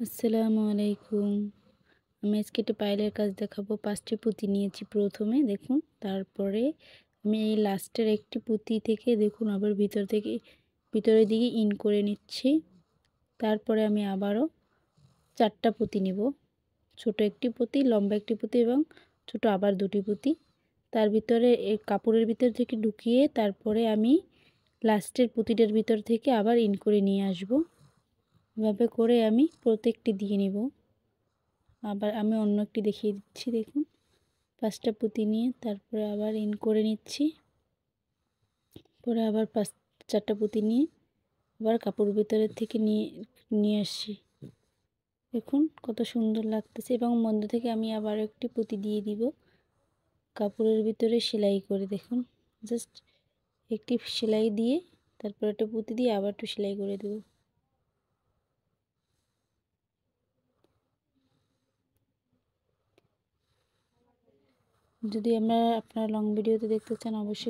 আসসালামু আলাইকুম। আমি আজকে একটা পায়েলের কাজ দেখাবো। ৫ টি পুঁতি নিয়েছি প্রথমে দেখুন। তারপরে আমি এই লাস্টের একটি পুঁতি থেকে দেখুন আবার ভিতরের দিকে ইন করে নিচ্ছি। তারপরে আমি আবারও ৪ টা পুঁতি নিব। ছোট একটি পুঁতি, লম্বা একটি পুঁতি এবং ছোট আবার ২ টি পুঁতি। তার ভিতরে কাপড়ের ভিতর থেকে ঢুকিয়ে তারপরে আমি লাস্টের পুঁতিটার ভিতর থেকে আবার ইন করে নিয়ে আসব। এভাবে করে আমি প্রত্যেকটি দিয়ে নিব। আবার আমি অন্য একটি দেখিয়ে দিচ্ছি দেখুন। ৫ টা পুঁতি নিয়ে তারপরে আবার ইন করে নিচ্ছি। পরে আবার ৪ টা পুঁতি নিয়ে আবার কাপড়ের ভিতরের থেকে নিয়ে আসছি। দেখুন কত সুন্দর লাগতেছে এবং মধ্য থেকে আমি আবার একটি পুঁতি দিয়ে দিব কাপড়ের ভিতরে সেলাই করে। দেখুন জাস্ট একটি সেলাই দিয়ে তারপর একটা পুঁতি দিয়ে আবার একটু সেলাই করে দেব। যদি আপনারা লং ভিডিওতে দেখতে চান অবশ্যই